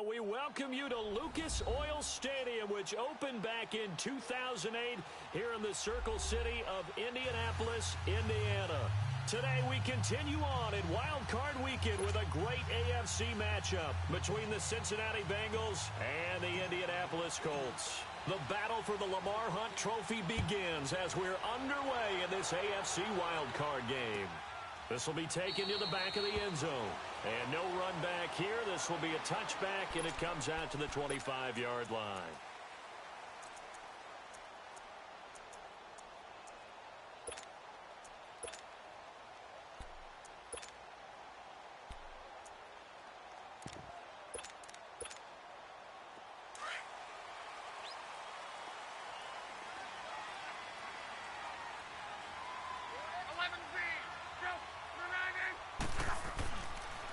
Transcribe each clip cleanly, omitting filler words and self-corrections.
Well, we welcome you to Lucas Oil Stadium, which opened back in 2008 here in the Circle City of Indianapolis, Indiana. Today, we continue on in Wild Card Weekend with a great AFC matchup between the Cincinnati Bengals and the Indianapolis Colts. The battle for the Lamar Hunt Trophy begins as we're underway in this AFC Wild Card game. This will be taken to the back of the end zone. And no run back here. This will be a touchback, and it comes out to the 25-yard line.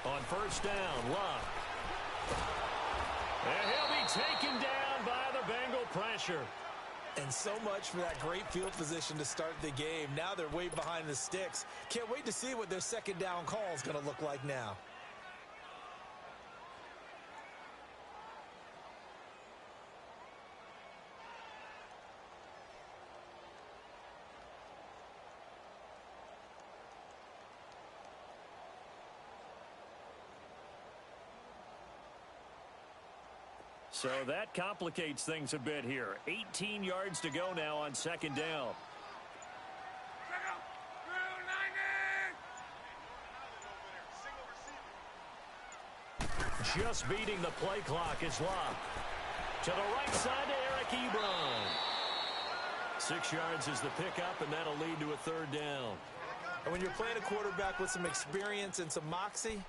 On first down, Luck. And he'll be taken down by the Bengal pressure. And so much for that great field position to start the game. Now they're way behind the sticks. Can't wait to see what their second down call is going to look like now. So that complicates things a bit here. 18 yards to go now on second down. Just beating the play clock is Locke. To the right side to Eric Ebron. 6 yards is the pickup, and that'll lead to a third down. And when you're playing a quarterback with some experience and some moxie,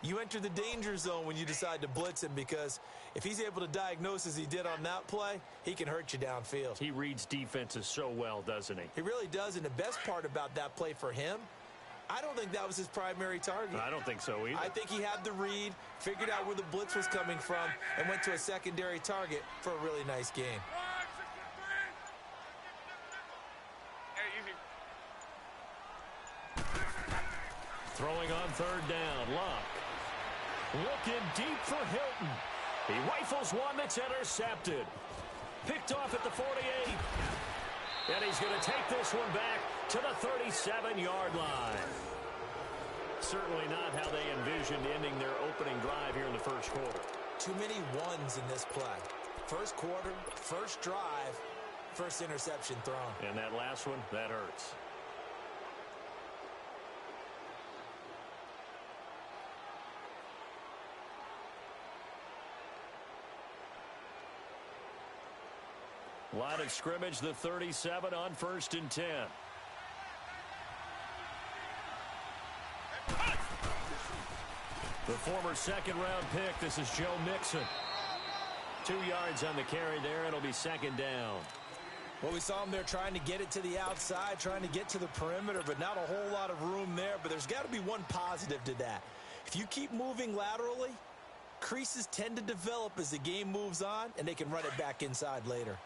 you enter the danger zone when you decide to blitz him, because if he's able to diagnose as he did on that play, he can hurt you downfield. He reads defenses so well, doesn't he? He really does, and the best part about that play for him, I don't think that was his primary target. I don't think so either. I think he had the read, figured out where the blitz was coming from, and went to a secondary target for a really nice game. Throwing on third down, Luck. Looking deep for Hilton. He rifles one that's intercepted. Picked off at the 48. And he's going to take this one back to the 37-yard line. Certainly not how they envisioned ending their opening drive here in the first quarter. Too many ones in this play. First quarter, first drive, first interception thrown. And that last one, that hurts. Line of scrimmage, the 37 on 1st and 10. The former second-round pick, this is Joe Mixon. 2 yards on the carry there, it'll be second down. Well, we saw him there trying to get it to the outside, trying to get to the perimeter, but not a whole lot of room there. But there's got to be one positive to that. If you keep moving laterally, creases tend to develop as the game moves on, and they can run it back inside later.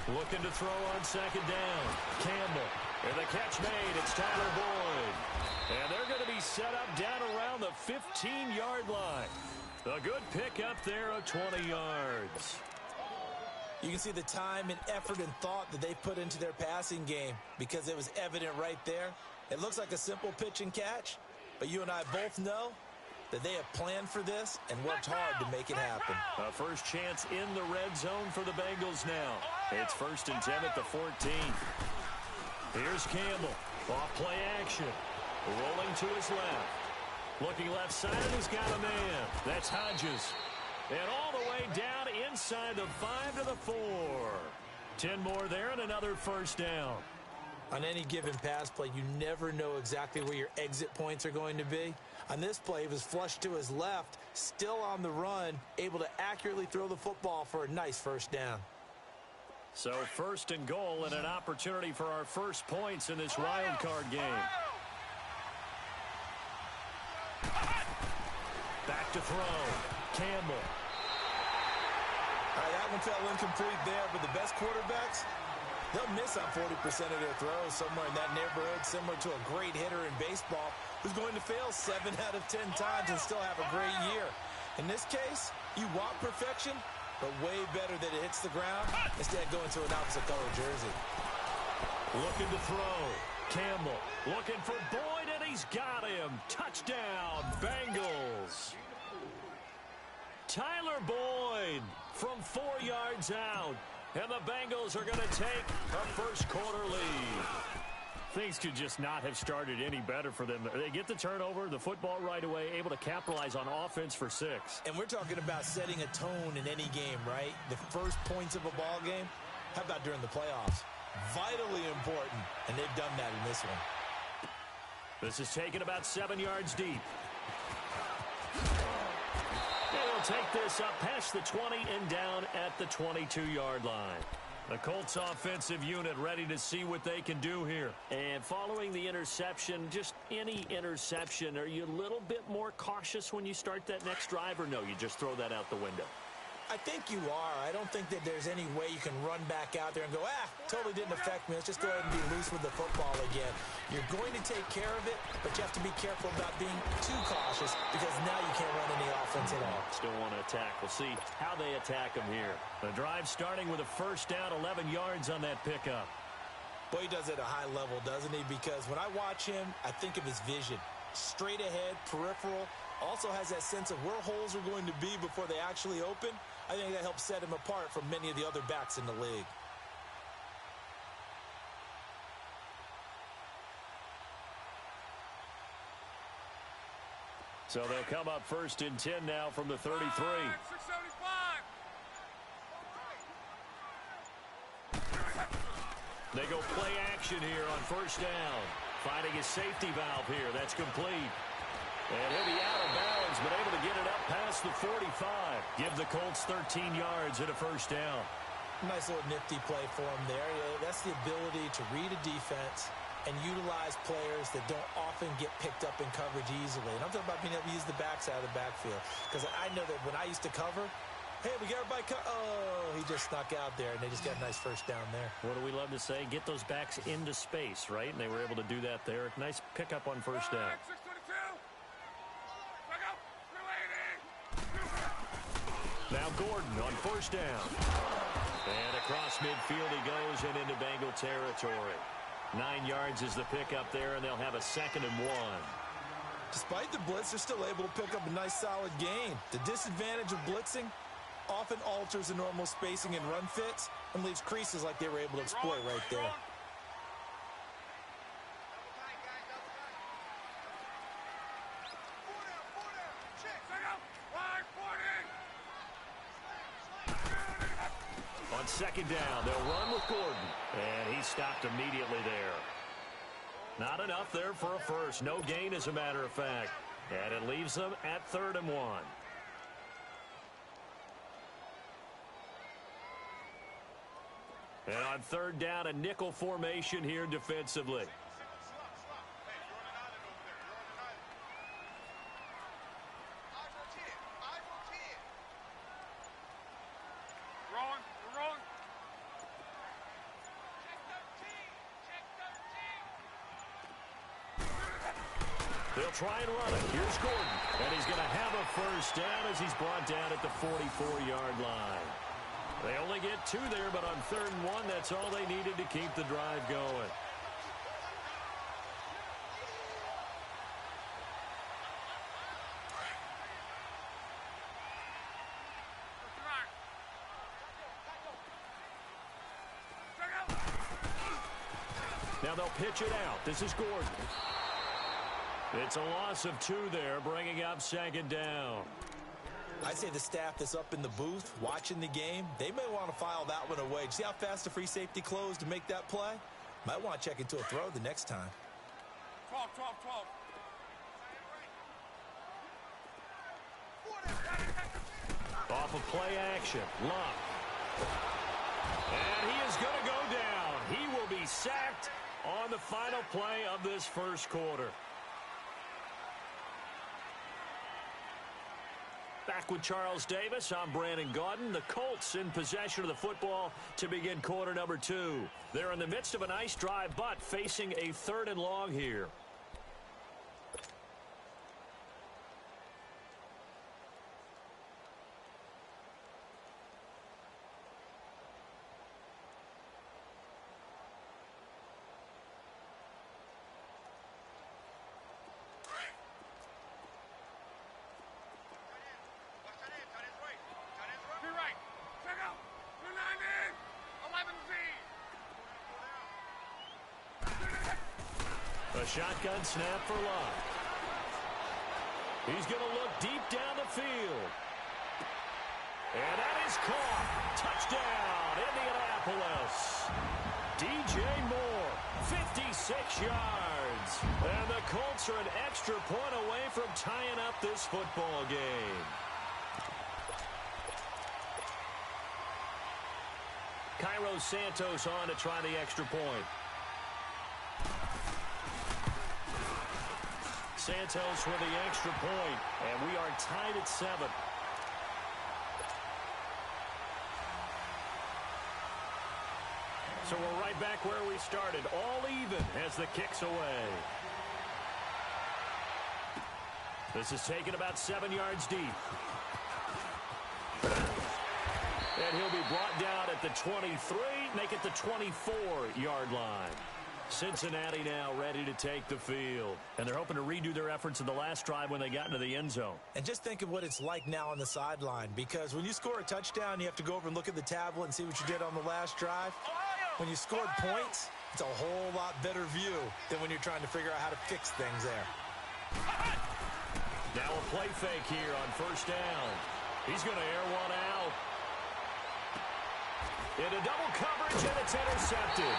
Looking to throw on second down. Campbell. And the catch made. It's Tyler Boyd. And they're going to be set up down around the 15-yard line. A good pickup there of 20 yards. You can see the time and effort and thought that they put into their passing game, because it was evident right there. It looks like a simple pitch and catch, but you and I both know that they have planned for this and worked hard to make it happen. A first chance in the red zone for the Bengals now. It's 1st and 10 at the 14. Here's Campbell. Off play action. Rolling to his left. Looking left side, and he's got a man. That's Hodges. And all the way down inside the 5 to the 4. 10 more there and another first down. On any given pass play, you never know exactly where your exit points are going to be. On this play, he was flushed to his left, still on the run, able to accurately throw the football for a nice first down. So 1st and goal, and an opportunity for our first points in this wild card game. Back to throw. Campbell. All right, that one fell incomplete there, but the best quarterbacks, They'll miss on 40% of their throws, somewhere in that neighborhood, similar to a great hitter in baseball who's going to fail 7 out of 10 times and still have a great year. In this case, you want perfection, but way better that it hits the ground instead of going to an opposite color jersey. Looking to throw. Campbell looking for Boyd, and he's got him. Touchdown, Bengals. Tyler Boyd from 4 yards out. And the Bengals are going to take a first-quarter lead. Things could just not have started any better for them. They get the turnover, the football right away, able to capitalize on offense for 6. And we're talking about setting a tone in any game, right? The first points of a ball game. How about during the playoffs? Vitally important, and they've done that in this one. This is taken about 7 yards deep. They'll take this up past the 20 and down at the 22-yard line. The Colts offensive unit ready to see what they can do here. And following the interception, just any interception, are you a little bit more cautious when you start that next drive, or no, you just throw that out the window? I think you are. I don't think that there's any way you can run back out there and go, totally didn't affect me. Let's just go ahead and be loose with the football again. You're going to take care of it, but you have to be careful about being too cautious because now you can't run any offense at all. Still want to attack. We'll see how they attack them here. The drive starting with a first down, 11 yards on that pickup. Boy, he does it at a high level, doesn't he? Because when I watch him, I think of his vision. Straight ahead, peripheral, also has that sense of where holes are going to be before they actually open. I think that helps set him apart from many of the other backs in the league. So they'll come up first and 10 now from the 33. 675. They go play action here on first down. Finding a safety valve here. That's complete. And he'll be out of bounds, but able to get it up past the 45. Give the Colts 13 yards and a first down. Nice little nifty play for him there. That's the ability to read a defense and utilize players that don't often get picked up in coverage easily. And I'm talking about being able to use the backside of the backfield. Because I know that when I used to cover, hey, we got everybody he just snuck out there, and they just got a nice first down there. What do we love to say? Get those backs into space, right? And they were able to do that there. Nice pickup on first down. Now Gordon on first down. And across midfield he goes and into Bengal territory. 9 yards is the pickup there, and they'll have a 2nd and 1. Despite the blitz, they're still able to pick up a nice solid gain. The disadvantage of blitzing often alters the normal spacing and run fits and leaves creases like they were able to exploit right there. On 2nd down, they'll run with Gordon. And he stopped immediately there. Not enough there for a first. No gain, as a matter of fact. And it leaves them at 3rd and 1. And on 3rd down, a nickel formation here defensively. They'll try and run it. Here's Gordon. And he's going to have a first down as he's brought down at the 44-yard line. They only get 2 there, but on 3rd and 1, that's all they needed to keep the drive going. Now they'll pitch it out. This is Gordon. It's a loss of 2 there, bringing up 2nd down. I'd say the staff that's up in the booth watching the game, they may want to file that one away. See how fast the free safety closed to make that play? Might want to check into a throw the next time. 12. Off of play action, Luck. And he is going to go down. He will be sacked on the final play of this first quarter. Back with Charles Davis, I'm Brandon Gaudin. The Colts in possession of the football to begin quarter number 2. They're in the midst of a nice drive, but facing a 3rd and long here. A shotgun snap for Locke. He's going to look deep down the field. And that is caught. Touchdown, Indianapolis. DJ Moore, 56 yards. And the Colts are an extra point away from tying up this football game. Cairo Santos on to try the extra point. Santos with the extra point, and we are tied at 7. So we're right back where we started, all even as the kick's away. This is taken about 7 yards deep. And he'll be brought down at the 23, make it the 24-yard line. Cincinnati now ready to take the field. And they're hoping to redo their efforts in the last drive when they got into the end zone. And just think of what it's like now on the sideline, because when you score a touchdown, you have to go over and look at the tablet and see what you did on the last drive. When you scored points, it's a whole lot better view than when you're trying to figure out how to fix things there. Now a play fake here on first down. He's going to air one out. Into double coverage, and it's intercepted.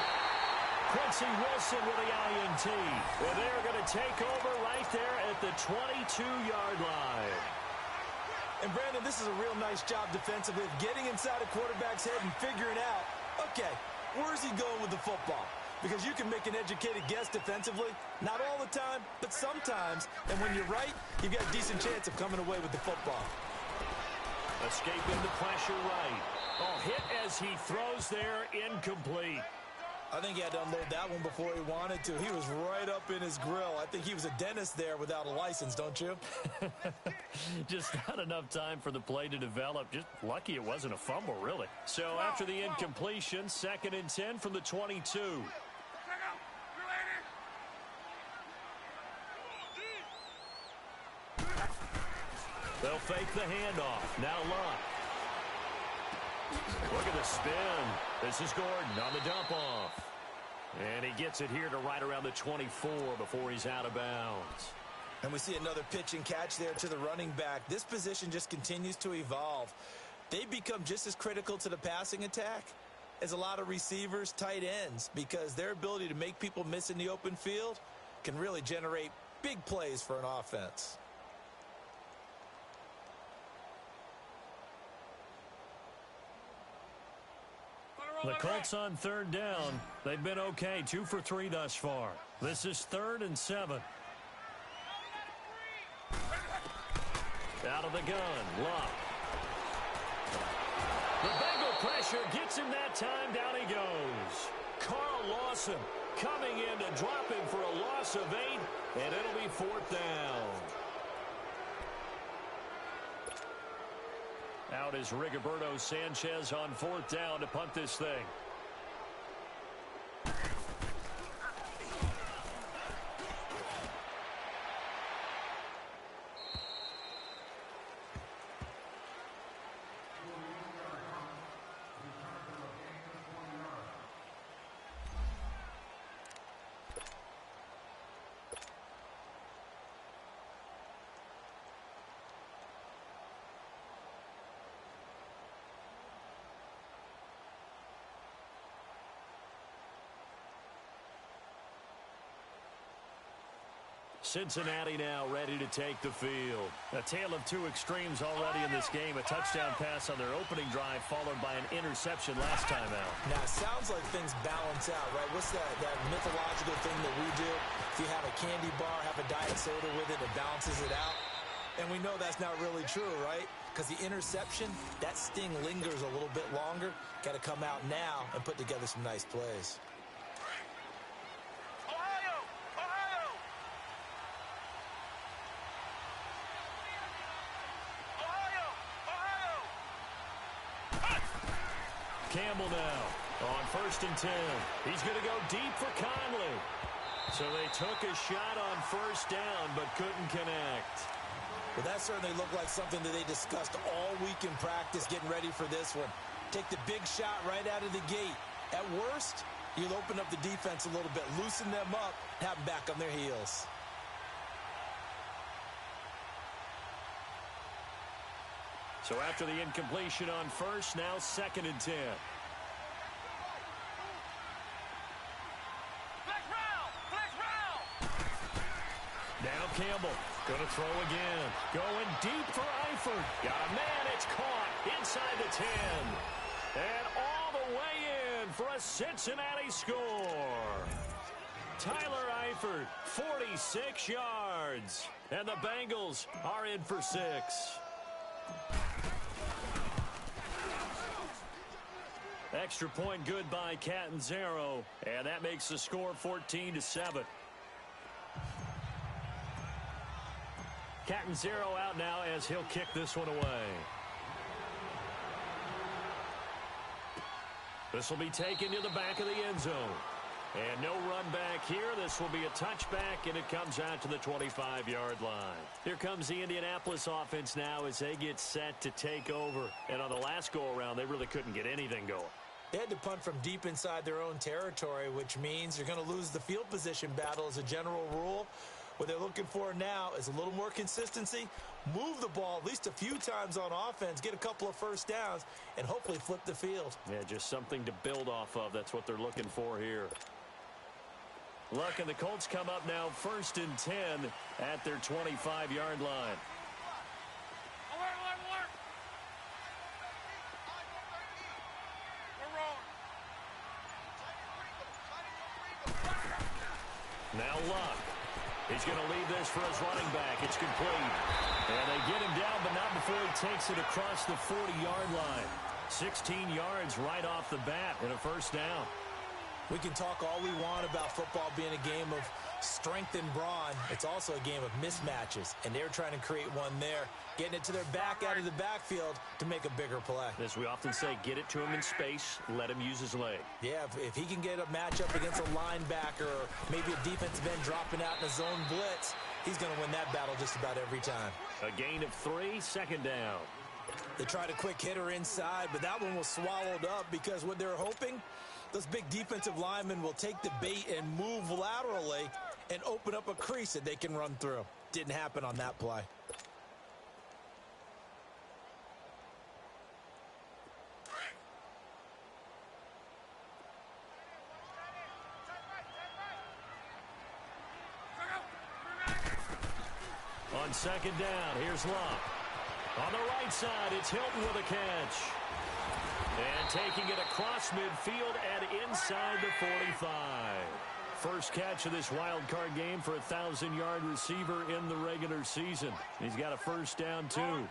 Quincy Wilson with the INT. Well, they're going to take over right there at the 22-yard line. And, Brandon, this is a real nice job defensively of getting inside a quarterback's head and figuring out, okay, where's he going with the football? Because you can make an educated guess defensively, not all the time, but sometimes. And when you're right, you've got a decent chance of coming away with the football. Escaping the pressure right. Oh, hit as he throws there, incomplete. I think he had to unload that one before he wanted to. He was right up in his grill. I think he was a dentist there without a license, don't you? Just not enough time for the play to develop. Just lucky it wasn't a fumble, really. So after the incompletion, 2nd and 10 from the 22. They'll fake the handoff. Now Locke. Look at the spin. This is Gordon on the dump off. And he gets it here to right around the 24 before he's out of bounds. And we see another pitch and catch there to the running back. This position just continues to evolve. They become just as critical to the passing attack as a lot of receivers, tight ends, because their ability to make people miss in the open field can really generate big plays for an offense. The Colts on 3rd down. They've been okay, 2 for 3 thus far. This is 3rd and 7. Out of the gun, Locke. The Bengal pressure gets him that time. Down he goes. Carl Lawson coming in to drop him for a loss of 8, and it'll be 4th down. Out is Rigoberto Sanchez on 4th down to punt this thing. Cincinnati now ready to take the field. A tale of two extremes already in this game. A touchdown pass on their opening drive followed by an interception last time out. Now, it sounds like things balance out, right? What's that mythological thing that we do? If you have a candy bar, have a diet soda with it, it balances it out. And we know that's not really true, right? Because the interception, that sting lingers a little bit longer. Got to come out now and put together some nice plays. Ohio! Ohio! Ohio! Ohio! Campbell now on 1st and 10. He's going to go deep for Conley. So they took a shot on 1st down but couldn't connect. Well, that certainly looked like something that they discussed all week in practice getting ready for this one. Take the big shot right out of the gate. At worst, you'll open up the defense a little bit, loosen them up, have them back on their heels. So after the incompletion on 1st, now 2nd and 10. Now Campbell, going to throw again. Going deep for Eifert. Got a man, it's caught inside the 10. And all the way in for a Cincinnati score. Tyler Eifert, 46 yards. And the Bengals are in for 6. Extra point good by Catanzaro. And that makes the score 14-7. Catanzaro out now as he'll kick this one away. This will be taken to the back of the end zone. And no run back here. This will be a touchback, and it comes out to the 25-yard line. Here comes the Indianapolis offense now as they get set to take over. And on the last go-around, they really couldn't get anything going. They had to punt from deep inside their own territory, which means you're going to lose the field position battle as a general rule. What they're looking for now is a little more consistency, move the ball at least a few times on offense, get a couple of 1st downs, and hopefully flip the field. Yeah, just something to build off of. That's what they're looking for here. Look, and the Colts come up now 1st and 10 at their 25-yard line. Now Luck. He's going to leave this for his running back. It's complete. And they get him down, but not before he takes it across the 40-yard line. 16 yards right off the bat and a 1st down. We can talk all we want about football being a game of strength and brawn. It's also a game of mismatches, and they're trying to create one there, getting it to their back out of the backfield to make a bigger play. As we often say, get it to him in space, let him use his leg. Yeah, if he can get a matchup against a linebacker or maybe a defensive end dropping out in a zone blitz, he's going to win that battle just about every time. A gain of 3, 2nd down. They tried a quick hitter inside, but that one was swallowed up because what they're hoping, those big defensive linemen will take the bait and move laterally and open up a crease that they can run through. Didn't happen on that play. On 2nd down, here's Luck. On the right side, it's Hilton with a catch. And taking it across midfield and inside the 45. First catch of this wild card game for a 1,000-yard receiver in the regular season. He's got a 1st down, too.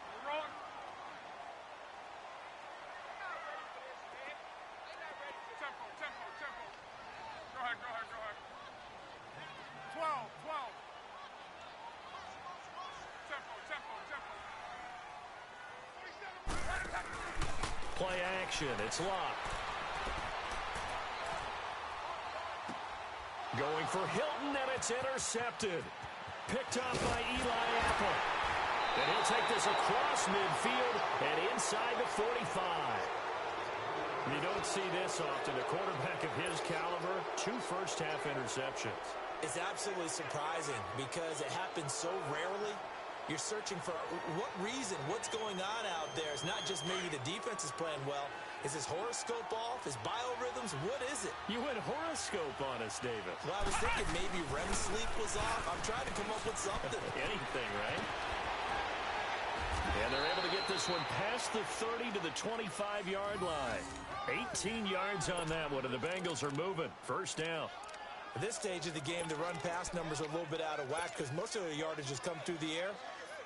Play action. It's Luck. Going for Hilton, and it's intercepted. Picked up by Eli Apple. And he'll take this across midfield and inside the 45. You don't see this often. A quarterback of his caliber, 2 first-half interceptions. It's absolutely surprising because it happens so rarely. You're searching for what reason, what's going on out there. It's not just maybe the defense is playing well. Is his horoscope off? His biorhythms? What is it? You went horoscope on us, David. Well, I was thinking maybe REM sleep was off. I'm trying to come up with something. Anything, right? And they're able to get this one past the 30 to the 25-yard line. 18 yards on that one, and the Bengals are moving. 1st down. At this stage of the game, the run-pass numbers are a little bit out of whack because most of the yardage has come through the air.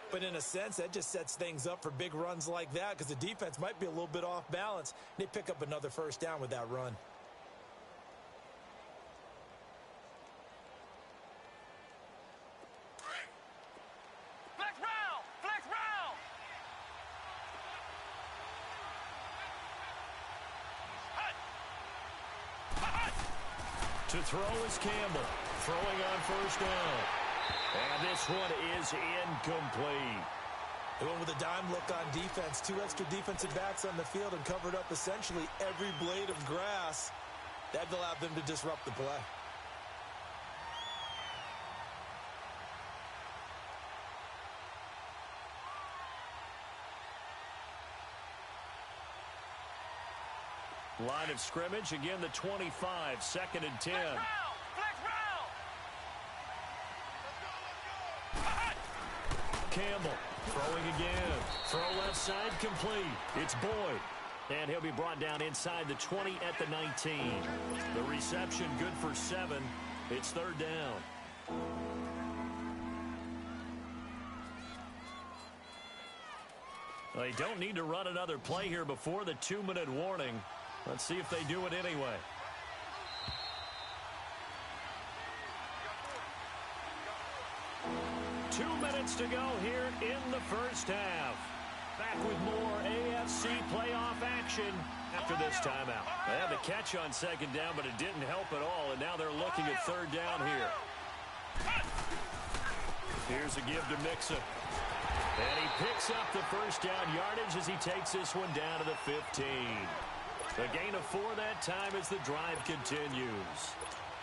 But in a sense, that just sets things up for big runs like that because the defense might be a little bit off balance. They pick up another first down with that run. To throw is Campbell, throwing on first down. And this one is incomplete. They went with a dime look on defense. 2 extra defensive backs on the field and covered up essentially every blade of grass. That allowed them to disrupt the play. Line of scrimmage, again the 25, 2nd and 10. Campbell throwing again. Throw left side complete. It's Boyd. And he'll be brought down inside the 20 at the 19. The reception good for 7. It's 3rd down. They don't need to run another play here before the 2-minute warning. Let's see if they do it anyway. Two minutes to go here in the first half. Back with more AFC playoff action after this timeout. They had the catch on 2nd down, but it didn't help at all, and now they're looking at 3rd down here. Here's a give to Mixon. And he picks up the first down yardage as he takes this one down to the 15. A gain of 4 that time as the drive continues.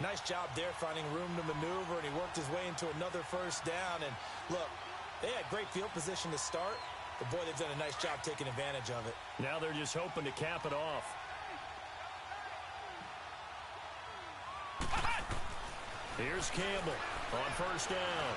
Nice job there finding room to maneuver, and he worked his way into another first down. And look, they had great field position to start, but boy, they've done a nice job taking advantage of it. Now they're just hoping to cap it off. Here's Campbell on first down.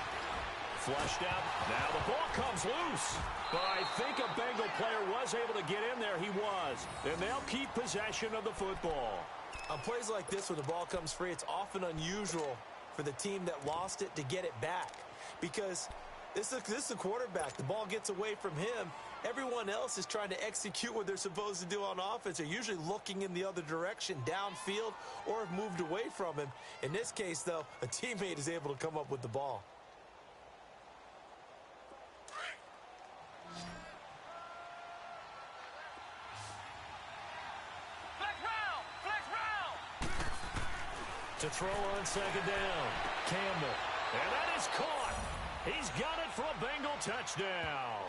Flushed out. Now the ball comes loose. But I think a Bengal player was able to get in there. He was. And they'll keep possession of the football. On plays like this, when the ball comes free, it's often unusual for the team that lost it to get it back. Because this is the quarterback. The ball gets away from him. Everyone else is trying to execute what they're supposed to do on offense. They're usually looking in the other direction, downfield, or have moved away from him. In this case, though, a teammate is able to come up with the ball. To throw on 2nd down, Campbell. And that is caught. He's got it for a Bengal touchdown.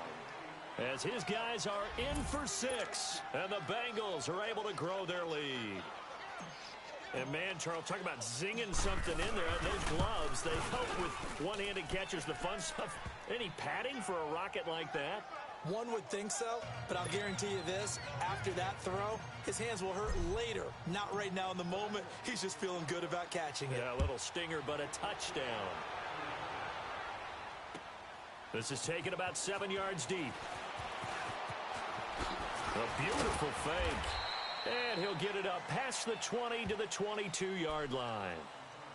As his guys are in for 6. And the Bengals are able to grow their lead. And man, Charles, talk about zinging something in there. Those gloves, they help with one-handed catches, the fun stuff. Any padding for a rocket like that? One would think so, but I'll guarantee you this, after that throw, his hands will hurt later, not right now in the moment. He's just feeling good about catching it. Yeah, a little stinger, but a touchdown. This is taken about 7 yards deep. A beautiful fake. And he'll get it up past the 20 to the 22-yard line.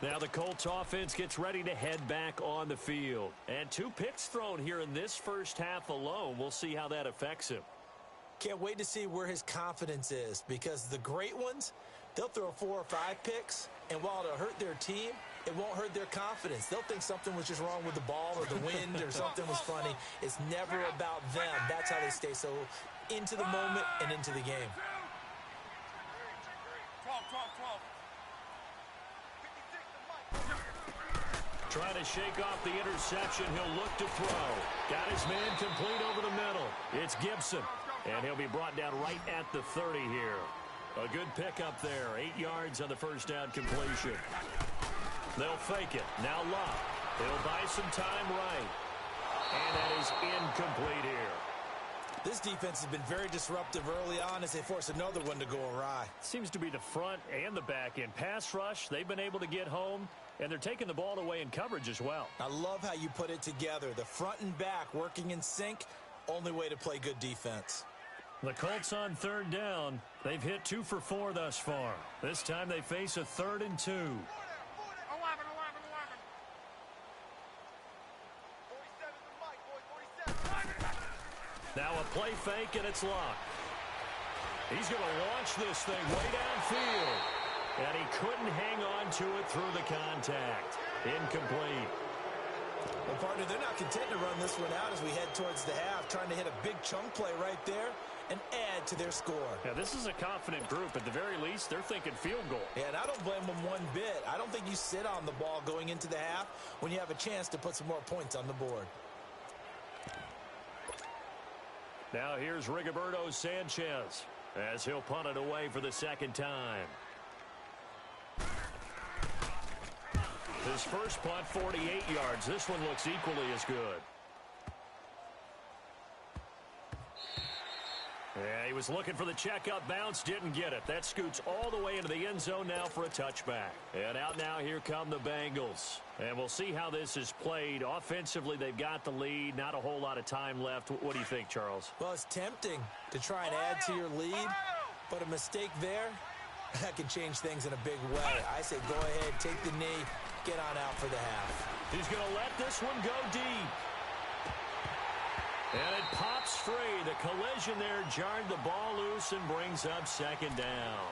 Now the Colts offense gets ready to head back on the field. And 2 picks thrown here in this first half alone. We'll see how that affects him. Can't wait to see where his confidence is, because the great ones, they'll throw 4 or 5 picks, and while it'll hurt their team, it won't hurt their confidence. They'll think something was just wrong with the ball or the wind or something was funny. It's never about them. That's how they stay so into the moment and into the game. 12. Trying to shake off the interception. He'll look to throw. Got his man complete over the middle. It's Gibson. And he'll be brought down right at the 30 here. A good pickup there. 8 yards on the first down completion. They'll fake it. Now Love. He'll buy some time right. And that is incomplete here. This defense has been very disruptive early on as they force another one to go awry. Seems to be the front and the back end. Pass rush, they've been able to get home, and they're taking the ball away in coverage as well. I love how you put it together. The front and back working in sync, only way to play good defense. The Colts on 3rd down. They've hit 2 for 4 thus far. This time they face a 3rd and 2. 11. 47 the mic, boys, 47. Now a play fake, and it's locked. He's going to launch this thing way downfield. And he couldn't hang on to it through the contact. Incomplete. Well, partner, they're not content to run this one out as we head towards the half, trying to hit a big chunk play right there and add to their score. Yeah, this is a confident group. At the very least, they're thinking field goal. Yeah, and I don't blame them one bit. I don't think you sit on the ball going into the half when you have a chance to put some more points on the board. Now here's Rigoberto Sanchez as he'll punt it away for the second time. His first punt, 48 yards. This one looks equally as good. Yeah, he was looking for the checkup bounce, didn't get it. That scoots all the way into the end zone now for a touchback. And out now, here come the Bengals. And we'll see how this is played. Offensively, they've got the lead. Not a whole lot of time left. What do you think, Charles? Well, it's tempting to try and add to your lead, but a mistake there, that can change things in a big way. I say go ahead, take the knee, get on out for the half. He's going to let this one go deep. And it pops free. The collision there jarred the ball loose and brings up second down.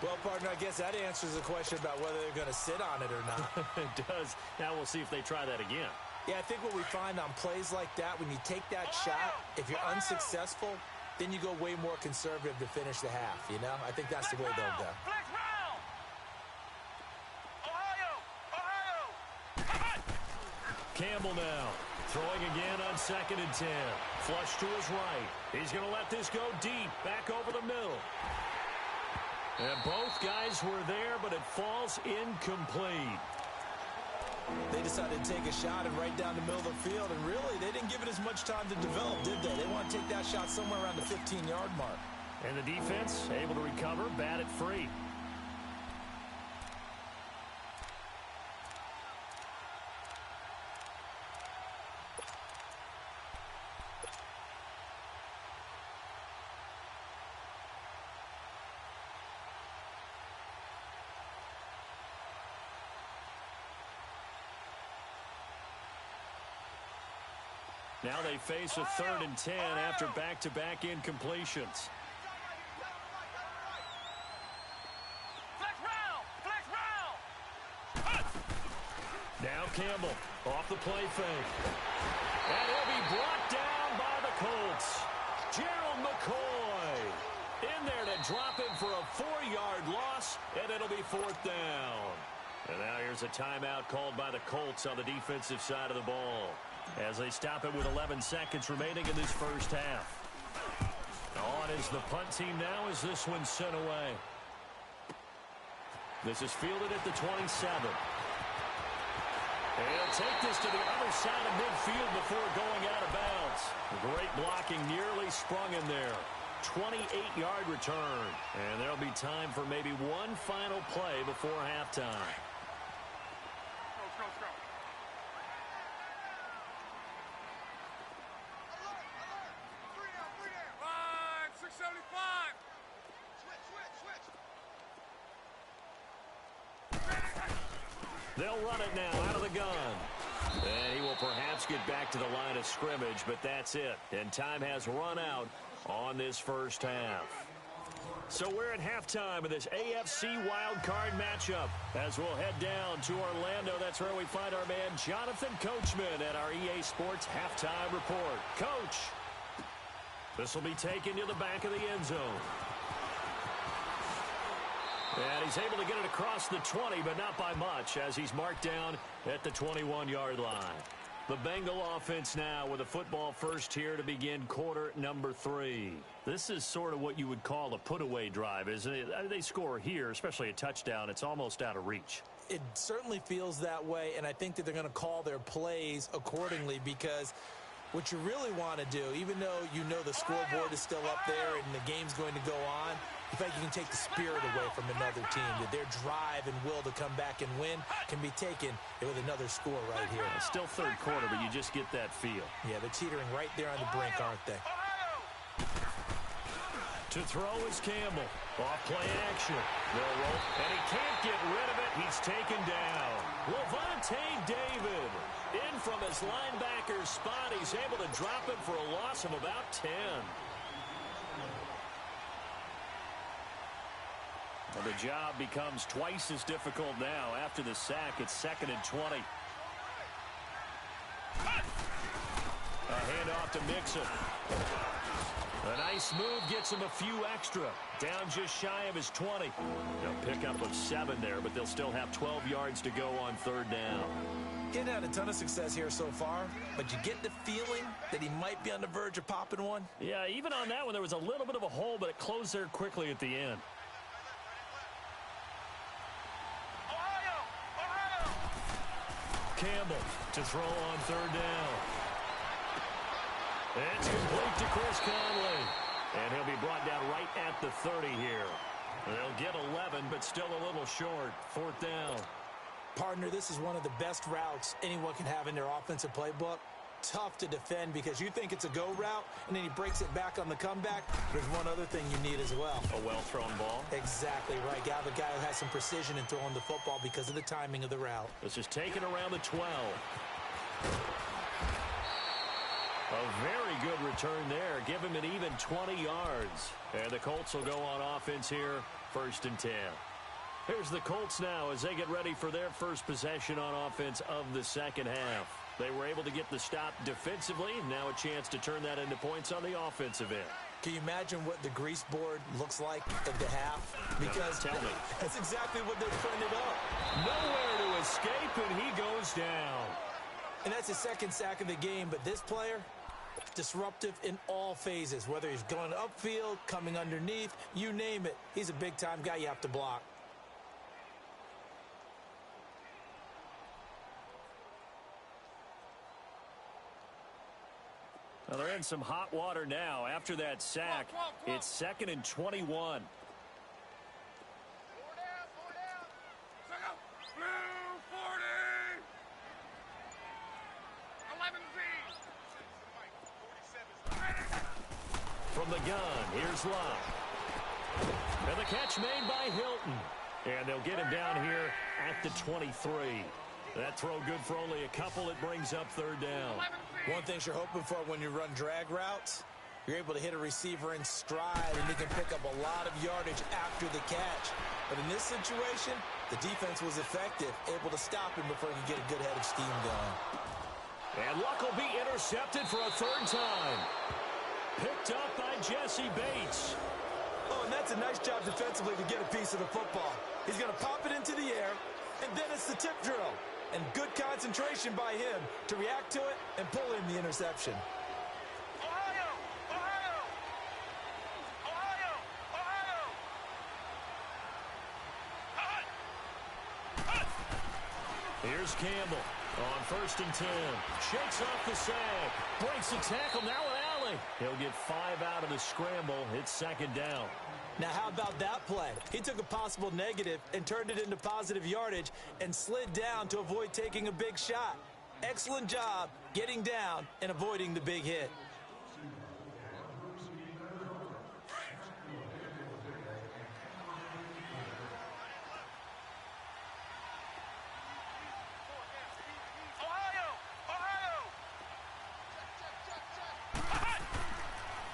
Well, partner, I guess that answers the question about whether they're going to sit on it or not. It does. Now we'll see if they try that again. Yeah, I think what we find on plays like that, when you take that shot, if you're unsuccessful, then you go way more conservative to finish the half, you know? I think that's the way they'll go. Campbell now. Throwing again on 2nd and 10. Flush to his right. He's going to let this go deep. Back over the middle. And both guys were there, but it falls incomplete. They decided to take a shot and right down the middle of the field, and really, they didn't give it as much time to develop, did they? They want to take that shot somewhere around the 15-yard mark. And the defense able to recover, bat it free. Now they face a 3rd and 10 after back-to-back incompletions. Now Campbell off the play fake. And he'll be brought down by the Colts. Gerald McCoy in there to drop him for a 4-yard loss, and it'll be 4th down. And now here's a timeout called by the Colts on the defensive side of the ball, as they stop it with 11 seconds remaining in this first half. On is the punt team now as this one's sent away. This is fielded at the 27. And he'll take this to the other side of midfield before going out of bounds. Great blocking, nearly sprung in there. 28-yard return. And there'll be time for maybe one final play before halftime. They'll run it now out of the gun. And he will perhaps get back to the line of scrimmage, but that's it. And time has run out on this first half. So we're at halftime of this AFC wildcard matchup. As we'll head down to Orlando, that's where we find our man Jonathan Coachman at our EA Sports Halftime Report. Coach, this will be taken to the back of the end zone. And he's able to get it across the 20, but not by much, as he's marked down at the 21-yard line. The Bengal offense now with a football first here to begin quarter number 3. This is sort of what you would call a put-away drive, isn't it? They score here, especially a touchdown. It's almost out of reach. It certainly feels that way, and I think that they're going to call their plays accordingly, because what you really want to do, even though you know the scoreboard is still up there and the game's going to go on, you think you can take the spirit away from another team, that their drive and will to come back and win can be taken with another score right here. It's still third quarter, but you just get that feel. Yeah, they're teetering right there on the brink, aren't they? To throw is Campbell. Off play action. They'll roll, and he can't get rid of it. He's taken down. Lavonte David in from his linebacker spot. He's able to drop it for a loss of about 10. Well, the job becomes twice as difficult now. After the sack, it's 2nd and 20. A handoff to Mixon. A nice move gets him a few extra. Down just shy of his 20. A pickup of 7 there, but they'll still have 12 yards to go on 3rd down. Getting had a ton of success here so far, but you get the feeling that he might be on the verge of popping one. Yeah, even on that one, there was a little bit of a hole, but it closed there quickly at the end. Campbell to throw on 3rd down. It's complete to Chris Conley. And he'll be brought down right at the 30 here. They'll get 11, but still a little short. 4th down. Partner, this is one of the best routes anyone can have in their offensive playbook. Tough to defend because you think it's a go route, and then he breaks it back on the comeback. There's one other thing you need as well. A well-thrown ball. Exactly right. You have a guy who has some precision in throwing the football because of the timing of the route. This is taken around the 12. A very good return there. Give him an even 20 yards. And the Colts will go on offense here, 1st and 10. Here's the Colts now as they get ready for their first possession on offense of the 2nd half. They were able to get the stop defensively. Now a chance to turn that into points on the offensive end. Can you imagine what the grease board looks like at the half? Because tell me. That's exactly what they're printed up. Nowhere to escape, and he goes down. And that's his 2nd sack of the game. But this player, disruptive in all phases. Whether he's going upfield, coming underneath, you name it. He's a big-time guy you have to block. Well, they're in some hot water now. After that sack, it's 2nd and 21. 4 down. Blue 40. 11Z. From the gun, here's Love. And the catch made by Hilton. And they'll get him down here at the 23. That throw good for only a couple. It brings up 3rd down. One thing you're hoping for when you run drag routes, you're able to hit a receiver in stride, and he can pick up a lot of yardage after the catch. But in this situation, the defense was effective, able to stop him before he could get a good head of steam going. And Luck will be intercepted for a 3rd time. Picked up by Jesse Bates. Oh, and that's a nice job defensively to get a piece of the football. He's going to pop it into the air, and then it's the tip drill. And good concentration by him to react to it and pull in the interception. Ohio! Ohio! Ohio! Ohio! Here's Campbell on 1st and 10. Shakes off the sack. Breaks the tackle now with Allen. He'll get 5 out of the scramble. It's 2nd down. Now, how about that play? He took a possible negative and turned it into positive yardage and slid down to avoid taking a big shot. Excellent job getting down and avoiding the big hit.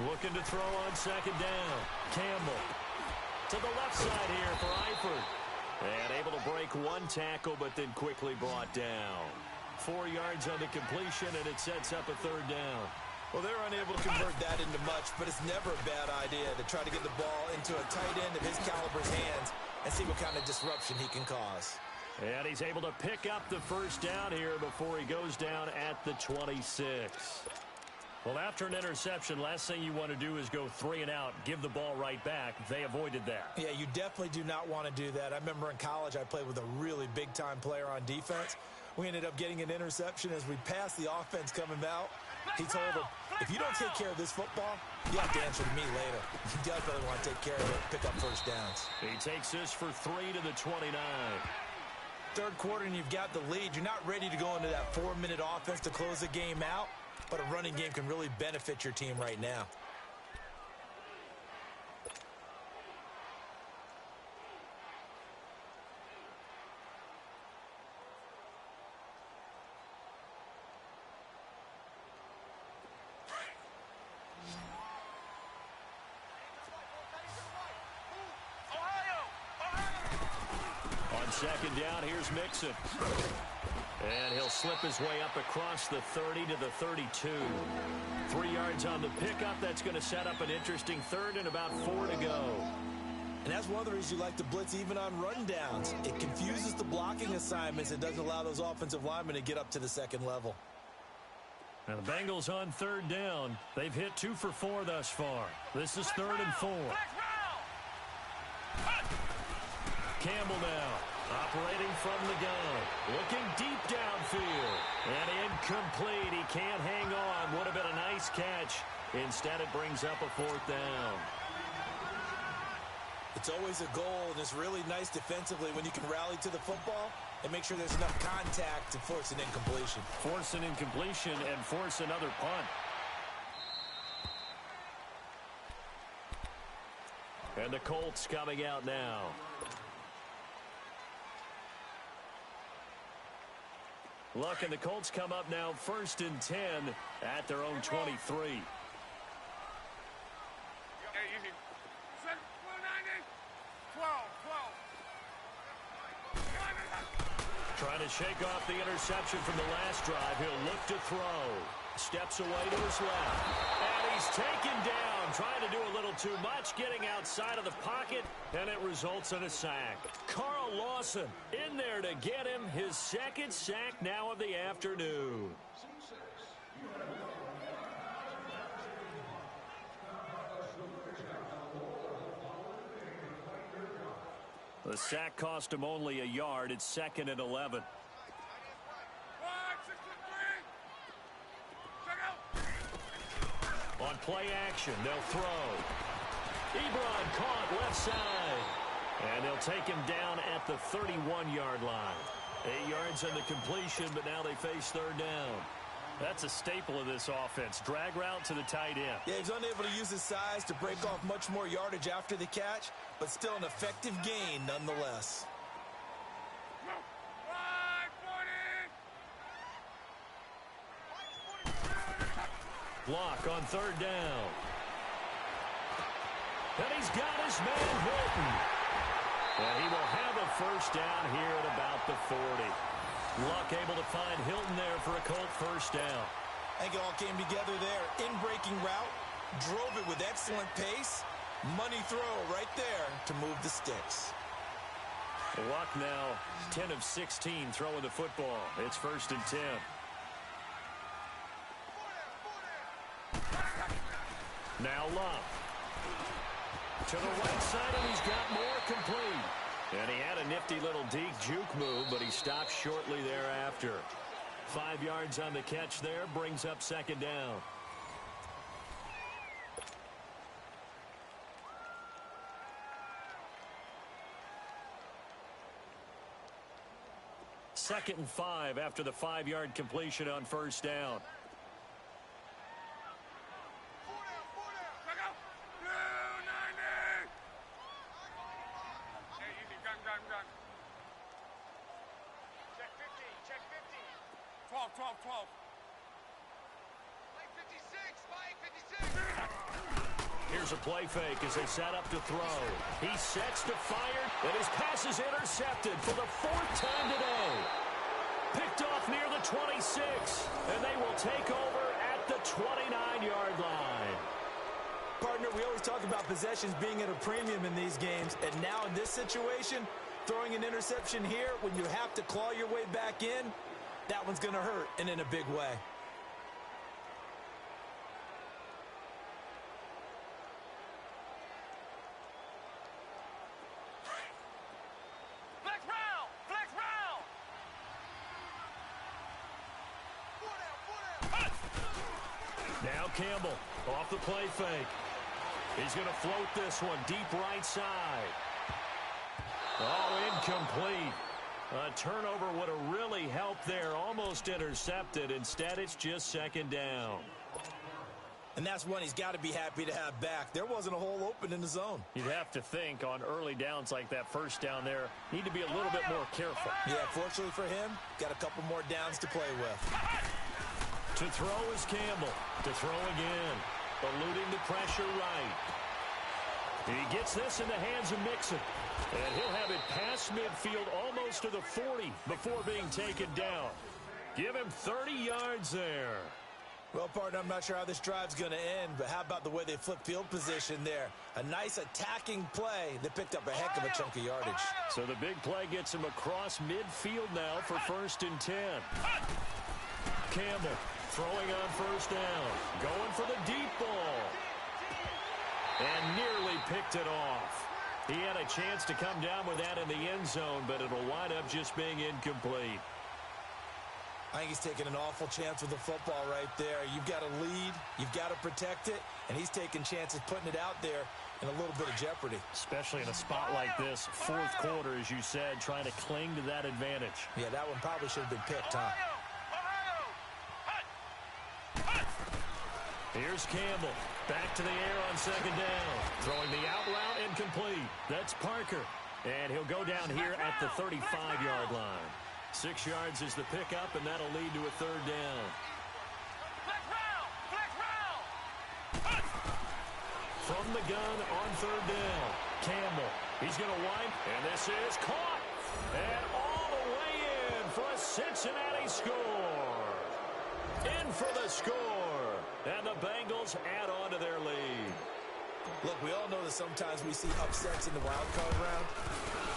Looking to throw on 2nd down. Campbell to the left side here for Eifert. And able to break one tackle, but then quickly brought down. 4 yards on the completion, and it sets up a 3rd down. Well, they're unable to convert that into much, but it's never a bad idea to try to get the ball into a tight end of his caliber's hands and see what kind of disruption he can cause. And he's able to pick up the 1st down here before he goes down at the 26. Well, after an interception, last thing you want to do is go 3 and out, give the ball right back. They avoided that. Yeah, you definitely do not want to do that. I remember in college I played with a really big-time player on defense. We ended up getting an interception as we passed the offense coming out. He told him, if you don't take care of this football, you have to answer to me later. You definitely want to take care of it, pick up 1st downs. He takes this for 3 to the 29. 3rd quarter and you've got the lead. You're not ready to go into that 4-minute offense to close the game out, but a running game can really benefit your team right now. On second down, here's Mixon. And he'll slip his way up across the 30 to the 32. 3 yards on the pickup. That's going to set up an interesting third and about 4 to go. And that's one of the reasons you like to blitz even on rundowns. It confuses the blocking assignments and doesn't allow those offensive linemen to get up to the second level. Now the Bengals on third down. They've hit 2 for 4 thus far. This is 3rd and 4. Campbell now, operating from the gun, looking deep downfield, and incomplete. He can't hang on. Would have been a nice catch. Instead, it brings up a 4th down. It's always a goal, and it's really nice defensively when you can rally to the football and make sure there's enough contact to force an incompletion. Force an incompletion and force another punt. And the Colts coming out now. Look, and the Colts come up now 1st and 10 at their own 23. Trying to shake off the interception from the last drive. He'll look to throw. Steps away to his left. And he's taken down. Trying to do a little too much. Getting outside of the pocket. And it results in a sack. Carl Lawson in there to get him. His 2nd sack now of the afternoon. The sack cost him only a yard. It's 2nd and 11. On play action, they'll throw. Ebron caught left side. And they'll take him down at the 31-yard line. 8 yards on the completion, but now they face 3rd down. That's a staple of this offense. Drag route to the tight end. Yeah, he's unable to use his size to break off much more yardage after the catch, but still an effective gain nonetheless. Block on 3rd down. And he's got his man Hilton. And he will have a 1st down here at about the 40. Luck able to find Hilton there for a Colt 1st down. I think it all came together there. In-breaking route, drove it with excellent pace. Money throw right there to move the sticks. Luck now 10 of 16 throwing the football. It's 1st and 10. Now Luck. To the right side, and he's got more complete. And he had a nifty little deke juke move, but he stopped shortly thereafter. 5 yards on the catch there, brings up 2nd down. Second and 5 after the 5-yard completion on 1st down. Here's a play fake as they set up to throw. He sets to fire, and his pass is intercepted for the 4th time today. Picked off near the 26, and they will take over at the 29-yard line. Partner, we always talk about possessions being at a premium in these games, and now in this situation, throwing an interception here when you have to claw your way back in, that one's going to hurt, and in a big way. Now Campbell off the play fake. He's going to float this one deep right side. Oh, incomplete. A turnover would have really helped there. Almost intercepted. Instead, it's just 2nd down. And that's one he's got to be happy to have back. There wasn't a hole open in the zone. You'd have to think on early downs like that 1st down there, need to be a little bit more careful. Yeah, fortunately for him, got a couple more downs to play with. To throw is Campbell. To throw again. Eluding the pressure right. He gets this in the hands of Mixon. And he'll have it past midfield almost to the 40 before being taken down. Give him 30 yards there. Well, partner, I'm not sure how this drive's going to end, but how about the way they flip field position there? A nice attacking play. They picked up a heck of a chunk of yardage. So the big play gets him across midfield now for 1st and 10. Campbell throwing on 1st down. Going for the deep ball. And nearly picked it off. He had a chance to come down with that in the end zone, but it'll wind up just being incomplete. I think he's taking an awful chance with the football right there. You've got to lead, you've got to protect it, and he's taking chances putting it out there in a little bit of jeopardy. Especially in a spot like this, 4th quarter, as you said, trying to cling to that advantage. Yeah, that one probably should have been picked, huh? Here's Campbell. Back to the air on 2nd down. Throwing the out route incomplete. That's Parker. And he'll go down here at the 35-yard line. 6 yards is the pickup, and that'll lead to a 3rd down. From the gun on 3rd down. Campbell. He's going to wipe, and this is caught. And all the way in for a Cincinnati score. In for the score. And the Bengals add on to their lead. Look, we all know that sometimes we see upsets in the wild card round,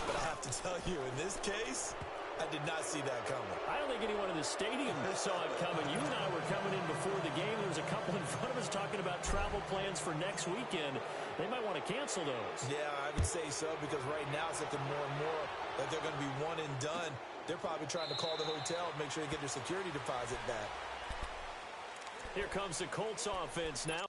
but I have to tell you, in this case, I did not see that coming. I don't think anyone in the stadium saw it coming. You and I were coming in before the game. There was a couple in front of us talking about travel plans for next weekend. They might want to cancel those. Yeah, I would say so, because right now it's looking more and more like they're going to be one and done. They're probably trying to call the hotel and make sure they get their security deposit back. Here comes the Colts offense now.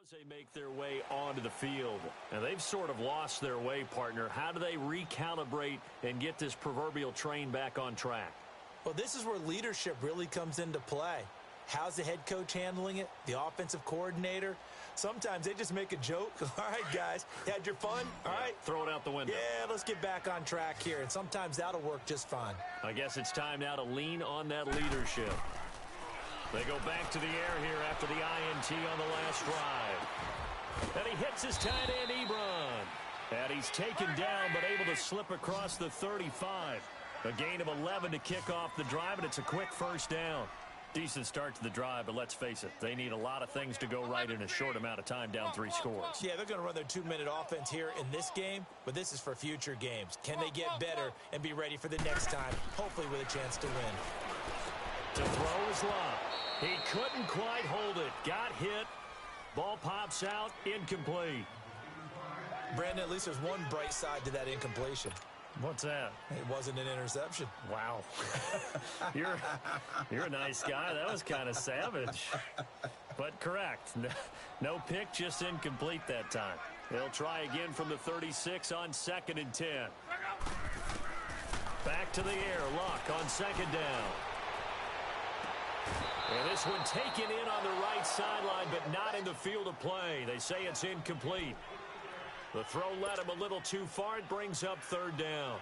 As they make their way onto the field, and they've sort of lost their way, partner. How do they recalibrate and get this proverbial train back on track? Well, this is where leadership really comes into play. How's the head coach handling it? The offensive coordinator? Sometimes they just make a joke. All right, guys, you had your fun? All right. Throw it out the window. Yeah, let's get back on track here, and sometimes that'll work just fine. I guess it's time now to lean on that leadership. They go back to the air here after the INT on the last drive. And he hits his tight end, Ebron. And he's taken down, but able to slip across the 35. A gain of 11 to kick off the drive, and it's a quick 1st down. Decent start to the drive, but let's face it, they need a lot of things to go right in a short amount of time, down 3 scores. Yeah, they're going to run their 2-minute offense here in this game, but this is for future games. Can they get better and be ready for the next time, hopefully with a chance to win? To throw is Love. He couldn't quite hold it. Got hit. Ball pops out. Incomplete. Brandon, at least there's one bright side to that incompletion. What's that? It wasn't an interception. Wow. You're a nice guy. That was kind of savage. But correct. No pick, just incomplete that time. They'll try again from the 36 on 2nd and 10. Back to the air. Luck on 2nd down. And this one taken in on the right sideline, but not in the field of play. They say it's incomplete. The throw led him a little too far. It brings up 3rd down.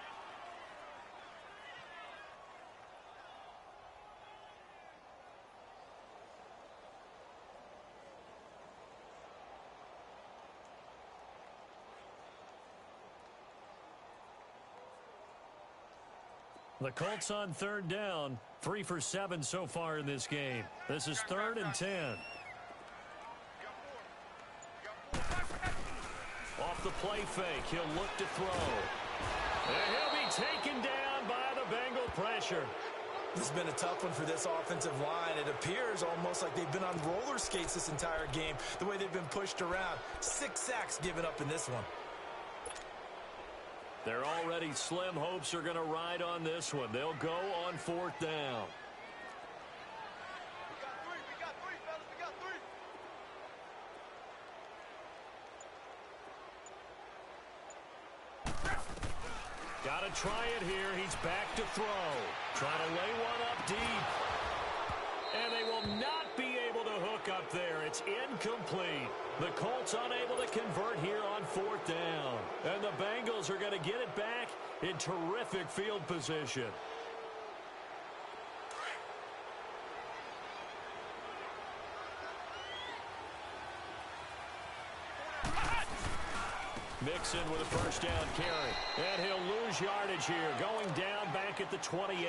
The Colts on 3rd down. 3 for 7 so far in this game. This is 3rd and 10. Off the play fake, he'll look to throw. And he'll be taken down by the Bengal pressure. This has been a tough one for this offensive line. It appears almost like they've been on roller skates this entire game, the way they've been pushed around. 6 sacks given up in this one. Their already slim hopes are going to ride on this one. They'll go on 4th down. We got 3, fellas. We got 3. Got to try it here. He's back to throw. Trying to lay one up deep. And they will not be able to hook up there. It's incomplete. The Colts unable to convert here on 4th down. And the Bengals are going to get it back in terrific field position. Mixon with a first down carry. And he'll lose yardage here, going down back at the 28.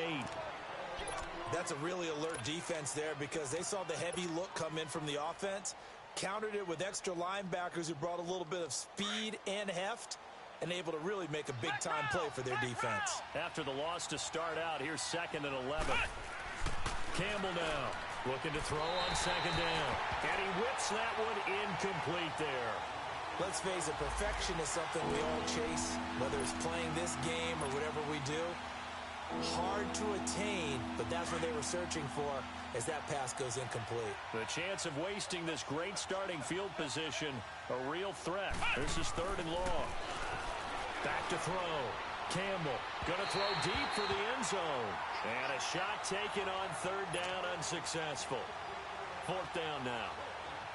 That's a really alert defense there because they saw the heavy look come in from the offense, countered it with extra linebackers who brought a little bit of speed and heft, and able to really make a big-time play for their defense. After the loss to start out, here's 2nd and 11. Campbell now looking to throw on 2nd down. And he whips that one incomplete there. Let's face it, perfection is something we all chase, whether it's playing this game or whatever we do. Hard to attain, but that's what they were searching for as that pass goes incomplete. The chance of wasting this great starting field position, a real threat. This is 3rd and long. Back to throw. Campbell going to throw deep for the end zone. And a shot taken on 3rd down, unsuccessful. 4th down now.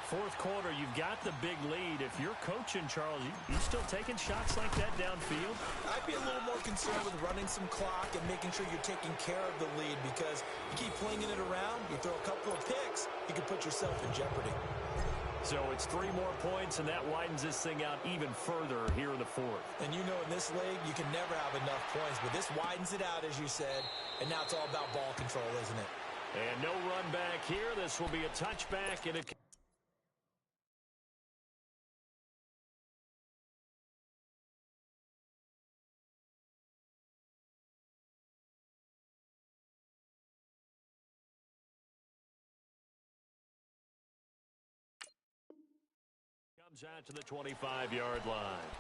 4th quarter, you've got the big lead. If you're coaching, Charles, you still taking shots like that downfield? I'd be a little more concerned with running some clock and making sure you're taking care of the lead, because you keep flinging it around, you throw a couple of picks, you can put yourself in jeopardy. So it's 3 more points, and that widens this thing out even further here in the 4th. And you know in this league, you can never have enough points, but this widens it out, as you said, and now it's all about ball control, isn't it? And no run back here. This will be a touchback, and it comes out to the 25-yard line.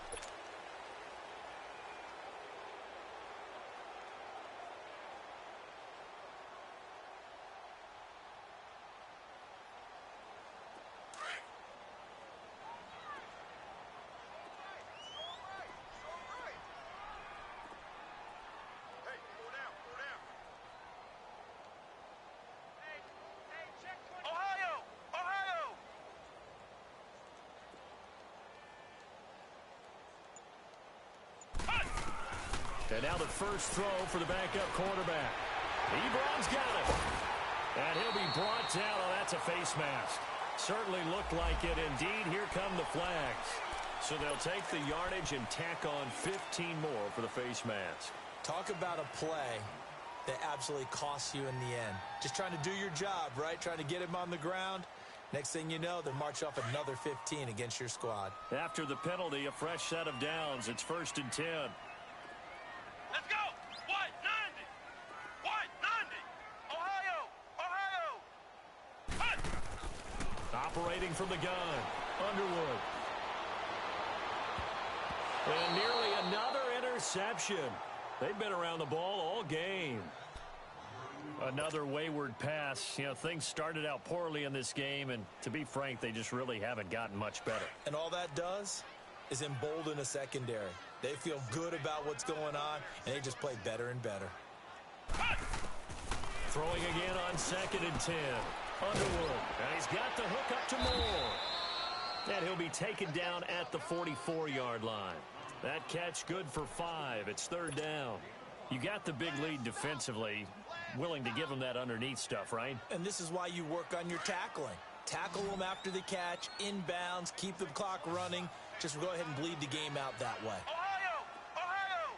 And now the first throw for the backup quarterback. Ebron's got it. And he'll be brought down. Oh, that's a face mask. Certainly looked like it. Indeed, here come the flags. So they'll take the yardage and tack on 15 more for the face mask. Talk about a play that absolutely costs you in the end. Just trying to do your job, right? Trying to get him on the ground. Next thing you know, they march off another 15 against your squad. After the penalty, a fresh set of downs. It's 1st and 10. Let's go! White 90! White 90! Ohio! Ohio! Operating from the gun, Underwood. And nearly another interception. They've been around the ball all game. Another wayward pass. You know, things started out poorly in this game, and to be frank, they just really haven't gotten much better. And all that does is embolden a secondary. They feel good about what's going on, and they just play better and better. Throwing again on 2nd and 10. Underwood. And he's got the hook up to Moore. And he'll be taken down at the 44-yard line. That catch good for 5. It's 3rd down. You got the big lead defensively. Willing to give them that underneath stuff, right? And this is why you work on your tackling. Tackle them after the catch, inbounds, keep the clock running. Just go ahead and bleed the game out that way. Ohio! Ohio!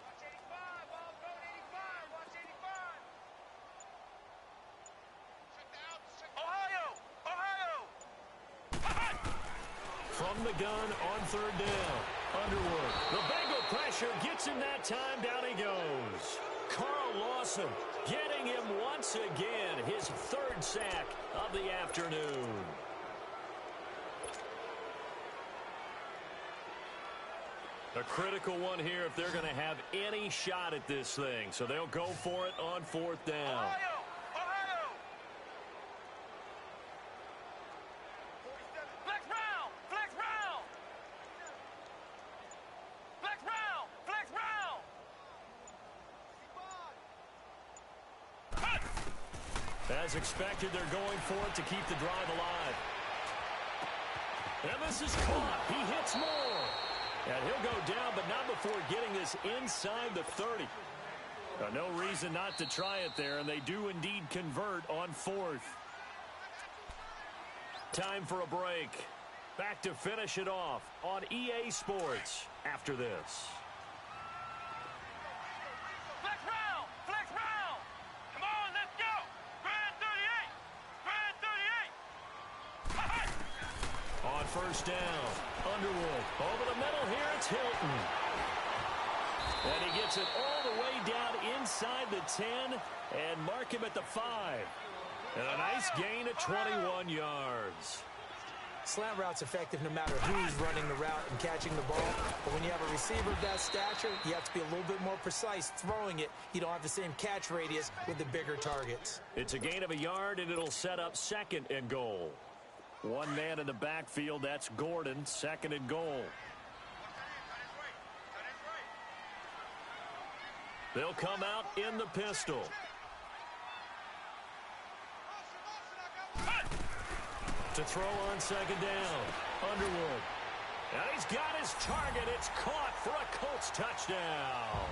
Watch 85, ball going 85, watch 85. Ohio! Ohio! From the gun on 3rd down. Underwood. The Bengal pressure gets him that time. Down he goes. Carl Lawson getting him once again. His 3rd sack of the afternoon. A critical one here if they're going to have any shot at this thing. So they'll go for it on 4th down. Ohio! Ohio! Flex round! Flex round! Flex round! Flex round! As expected, they're going for it to keep the drive alive. And this is caught. He hits Moore. And he'll go down, but not before getting this inside the 30. No reason not to try it there, and they do indeed convert on 4th. Time for a break. Back to finish it off on EA Sports after this. Flex round! Flex round! Come on, let's go! Grand 38! Grand 38! On first down, Underwood. Over the middle here, it's Hilton. And he gets it all the way down inside the 10 and mark him at the 5. And a nice gain of 21 yards. Slant route's effective no matter who's running the route and catching the ball. But when you have a receiver of that stature, you have to be a little bit more precise throwing it. You don't have the same catch radius with the bigger targets. It's a gain of a yard, and it'll set up 2nd and goal. One man in the backfield, that's Gordon, 2nd and goal. They'll come out in the pistol. To throw on 2nd down, Underwood. And he's got his target. It's caught for a Colts touchdown.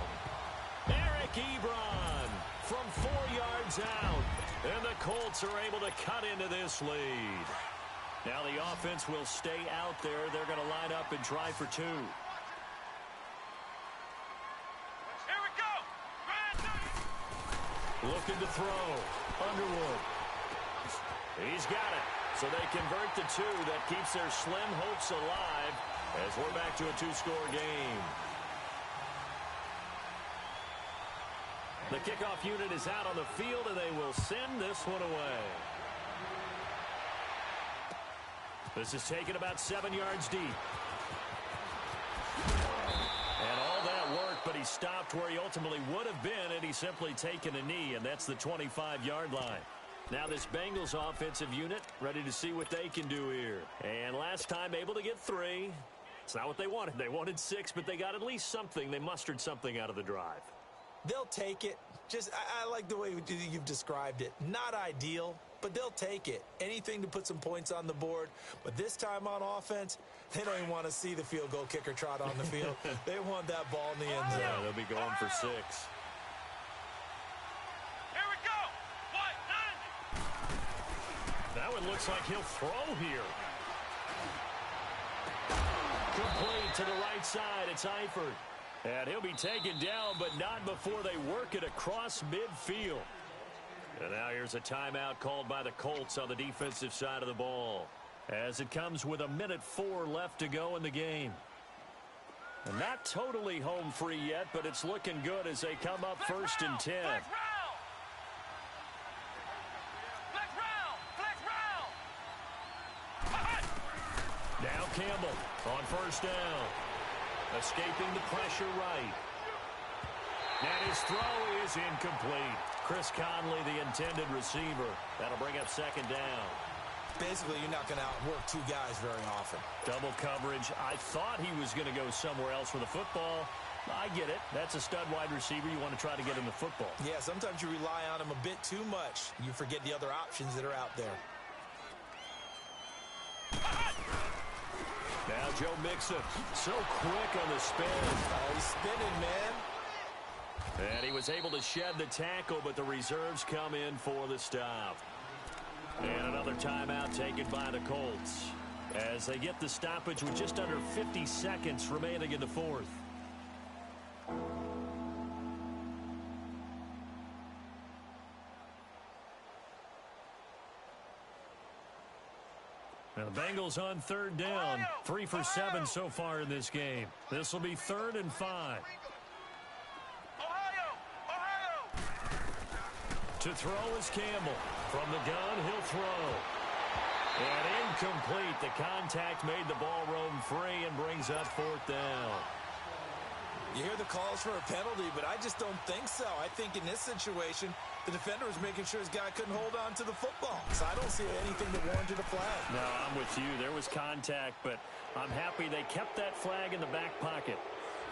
Eric Ebron from 4 yards out. And the Colts are able to cut into this lead. Now the offense will stay out there. They're going to line up and try for 2. Here we go! Grand 30! Looking to throw. Underwood. He's got it. So they convert the 2. That keeps their slim hopes alive as we're back to a 2-score game. The kickoff unit is out on the field, and they will send this one away. This is taken about 7 yards deep. And all that worked, but he stopped where he ultimately would have been, and he's simply taken a knee, and that's the 25-yard line. Now this Bengals offensive unit ready to see what they can do here. And last time able to get 3. It's not what they wanted. They wanted 6, but they got at least something. They mustered something out of the drive. They'll take it. I like the way you've described it. Not ideal, but they'll take it. Anything to put some points on the board. But this time on offense, they don't even want to see the field goal kicker trot on the field. They want that ball in the end zone. Yeah, they'll be going for 6. That one looks like he'll throw here. Complete to the right side. It's Eifert. And he'll be taken down, but not before they work it across midfield. And now here's a timeout called by the Colts on the defensive side of the ball, as it comes with 1:04 left to go in the game. And not totally home free yet, but it's looking good as they come up 1st and 10. Now Campbell on first down. Escaping the pressure right. And his throw is incomplete. Chris Conley, the intended receiver. That'll bring up 2nd down. Basically, you're not going to outwork 2 guys very often. Double coverage. I thought he was going to go somewhere else with the football. I get it. That's a stud wide receiver. You want to try to get him the football. Yeah, sometimes you rely on him a bit too much. You forget the other options that are out there. Now Joe Mixon, so quick on the spin. Oh, he's spinning, man. And he was able to shed the tackle, but the reserves come in for the stop. And another timeout taken by the Colts as they get the stoppage with just under 50 seconds remaining in the 4th. Now the Bengals on 3rd down. 3 for 7 so far in this game. This will be 3rd and 5. To throw is Campbell. From the gun, he'll throw. And incomplete. The contact made the ball roam free and brings up 4th down. You hear the calls for a penalty, but I just don't think so. I think in this situation, the defender was making sure his guy couldn't hold on to the football. So I don't see anything that warranted a flag. No, I'm with you. There was contact, but I'm happy they kept that flag in the back pocket.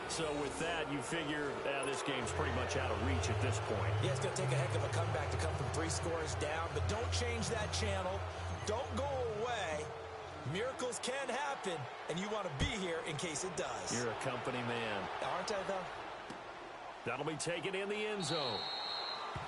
So with that, you figure this game's pretty much out of reach at this point. Yeah, it's going to take a heck of a comeback to come from 3 scores down, but don't change that channel. Don't go away. Miracles can happen, and you want to be here in case it does. You're a company man. Aren't I, though? That'll be taken in the end zone.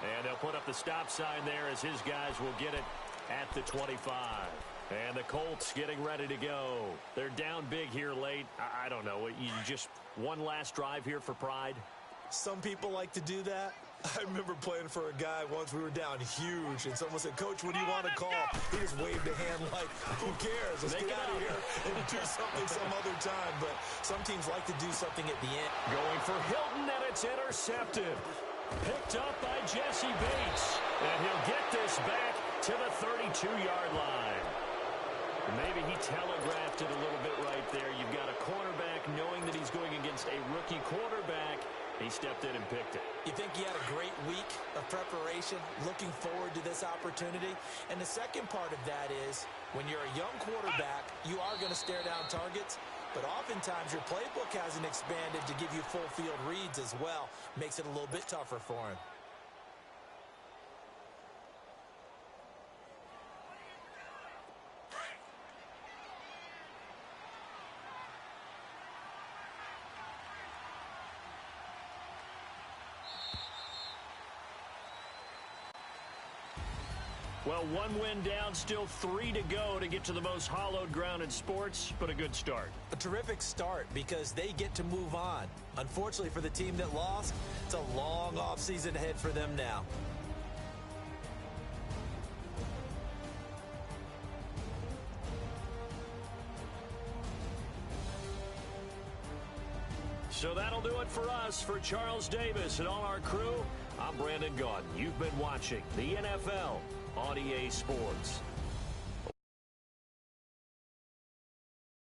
And they'll put up the stop sign there as his guys will get it at the 25. And the Colts getting ready to go. They're down big here late. I don't know. You just one last drive here for pride? Some people like to do that. I remember playing for a guy once. We were down huge, and someone said, "Coach, what do you want to call?" He just waved a hand like, "Who cares? Let's get out of here and do something some other time." But some teams like to do something at the end. Going for Hilton, and it's intercepted. Picked up by Jesse Bates. And he'll get this back to the 32-yard line. Maybe he telegraphed it a little bit right there. You've got a cornerback knowing that he's going against a rookie quarterback. He stepped in and picked it. You think he had a great week of preparation, looking forward to this opportunity? And the second part of that is, when you're a young quarterback, you are going to stare down targets, but oftentimes your playbook hasn't expanded to give you full field reads as well. Makes it a little bit tougher for him. Well, one win down, still 3 to go to get to the most hallowed ground in sports, but a good start. A terrific start because they get to move on. Unfortunately for the team that lost, it's a long offseason ahead for them now. So that'll do it for us. For Charles Davis and all our crew, I'm Brandon Gaudin. You've been watching the NFL on EA Sports.